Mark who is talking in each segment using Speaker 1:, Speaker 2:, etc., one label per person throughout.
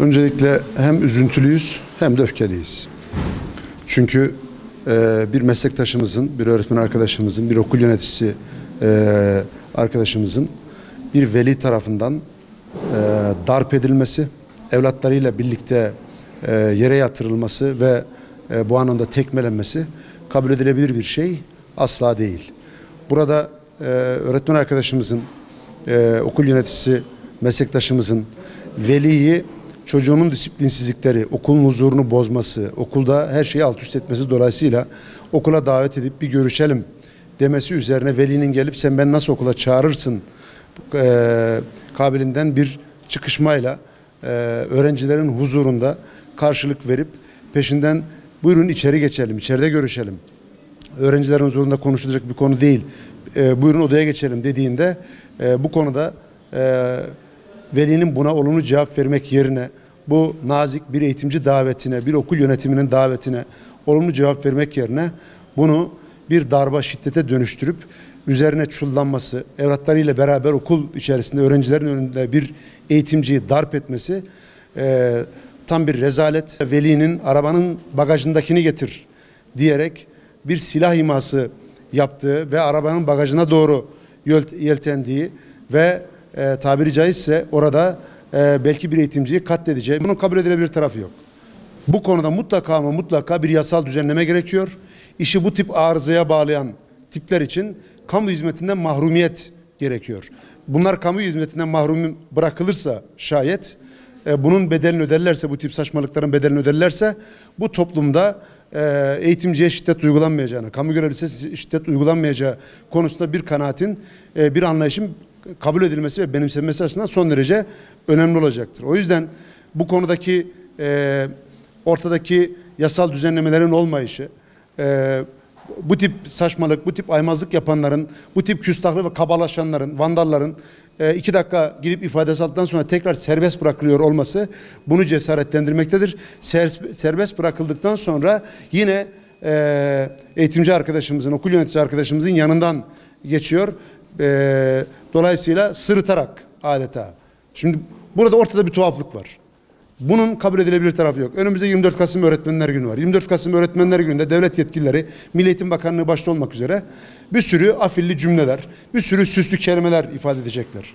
Speaker 1: Öncelikle hem üzüntülüyüz hem de öfkeliyiz. Çünkü bir meslektaşımızın, bir öğretmen arkadaşımızın, bir okul yöneticisi arkadaşımızın bir veli tarafından darp edilmesi, evlatlarıyla birlikte yere yatırılması ve bu anlamda tekmelenmesi kabul edilebilir bir şey asla değil. Burada öğretmen arkadaşımızın, okul yöneticisi meslektaşımızın veliyi çocuğunun disiplinsizlikleri, okulun huzurunu bozması, okulda her şeyi alt üst etmesi dolayısıyla okula davet edip bir görüşelim demesi üzerine velinin gelip sen ben nasıl okula çağırırsın kabilinden bir çıkışmayla öğrencilerin huzurunda karşılık verip peşinden buyurun içeri geçelim, içeride görüşelim. Öğrencilerin huzurunda konuşulacak bir konu değil. Buyurun odaya geçelim dediğinde bu konuda velinin buna olumlu cevap vermek yerine bu nazik bir eğitimci davetine, bir okul yönetiminin davetine olumlu cevap vermek yerine bunu bir darba şiddete dönüştürüp üzerine çullanması, evlatlarıyla beraber okul içerisinde öğrencilerin önünde bir eğitimciyi darp etmesi tam bir rezalet. Velinin arabanın bagajındakini getir diyerek bir silah iması yaptığı ve arabanın bagajına doğru yeltendiği ve tabiri caizse orada belki bir eğitimciyi katledeceği, bunun kabul edilebilir tarafı yok. Bu konuda mutlaka ama mutlaka bir yasal düzenleme gerekiyor. İşi bu tip arızaya bağlayan tipler için kamu hizmetinden mahrumiyet gerekiyor. Bunlar kamu hizmetinden mahrum bırakılırsa şayet bunun bedelini öderlerse, bu tip saçmalıkların bedelini öderlerse bu toplumda eğitimciye şiddet uygulanmayacağını, kamu görevlisine şiddet uygulanmayacağı konusunda bir kanaatin, bir anlayışın kabul edilmesi ve benimsenmesi açısından son derece önemli olacaktır. O yüzden bu konudaki ortadaki yasal düzenlemelerin olmayışı, bu tip saçmalık, bu tip aymazlık yapanların, bu tip küstahlı ve kabalaşanların, vandalların 2 dakika gidip ifadesi aldıktan sonra tekrar serbest bırakılıyor olması bunu cesaretlendirmektedir. Serbest bırakıldıktan sonra yine eğitimci arkadaşımızın, okul yöneticisi arkadaşımızın yanından geçiyor. Dolayısıyla sırıtarak adeta. Şimdi burada ortada bir tuhaflık var. Bunun kabul edilebilir tarafı yok. Önümüzde 24 Kasım Öğretmenler Günü var. 24 Kasım Öğretmenler Günü'nde devlet yetkilileri, Milli Eğitim Bakanlığı başta olmak üzere bir sürü afilli cümleler, bir sürü süslü kelimeler ifade edecekler.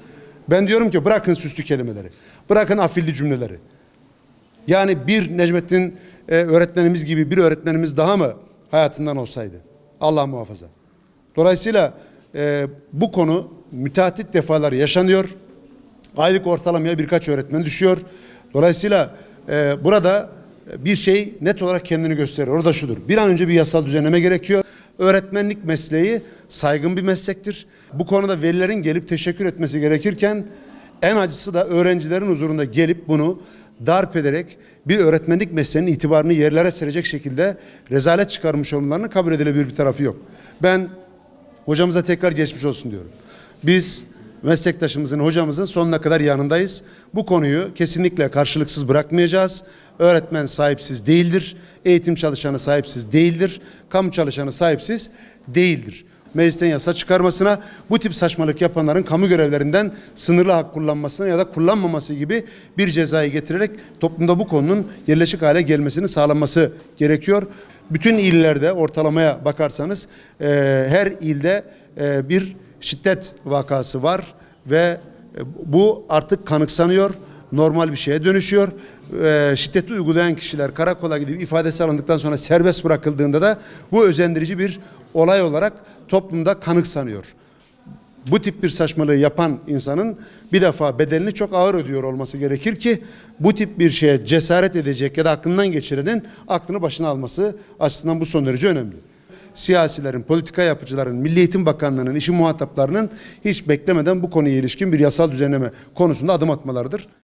Speaker 1: Ben diyorum ki bırakın süslü kelimeleri, bırakın afilli cümleleri. Yani bir Necmettin öğretmenimiz gibi bir öğretmenimiz daha mı hayatından olsaydı? Allah muhafaza. Dolayısıyla bu konu müteahhit defalar yaşanıyor. Aylık ortalamaya birkaç öğretmen düşüyor. Dolayısıyla burada bir şey net olarak kendini gösterir. Orada şudur. Bir an önce bir yasal düzenleme gerekiyor. Öğretmenlik mesleği saygın bir meslektir. Bu konuda velilerin gelip teşekkür etmesi gerekirken en acısı da öğrencilerin huzurunda gelip bunu darp ederek bir öğretmenlik mesleğinin itibarını yerlere serecek şekilde rezalet çıkarmış olmalarını kabul edilebilir bir tarafı yok. Ben hocamıza tekrar geçmiş olsun diyorum. Biz meslektaşımızın, hocamızın sonuna kadar yanındayız. Bu konuyu kesinlikle karşılıksız bırakmayacağız. Öğretmen sahipsiz değildir. Eğitim çalışanı sahipsiz değildir. Kamu çalışanı sahipsiz değildir. Meclisten yasa çıkarmasına, bu tip saçmalık yapanların kamu görevlerinden sınırlı hak kullanmasına ya da kullanmaması gibi bir cezayı getirerek toplumda bu konunun yerleşik hale gelmesini sağlanması gerekiyor. Bütün illerde ortalamaya bakarsanız her ilde bir şiddet vakası var ve bu artık kanıksanıyor, normal bir şeye dönüşüyor. Şiddeti uygulayan kişiler karakola gidip ifadesi alındıktan sonra serbest bırakıldığında da bu özendirici bir olay olarak toplumda kanıksanıyor. Bu tip bir saçmalığı yapan insanın bir defa bedelini çok ağır ödüyor olması gerekir ki bu tip bir şeye cesaret edecek ya da aklından geçirenin aklını başına alması açısından bu son derece önemli. Siyasilerin, politika yapıcıların, Milli Eğitim Bakanlığı'nın, işin muhataplarının hiç beklemeden bu konuya ilişkin bir yasal düzenleme konusunda adım atmalarıdır.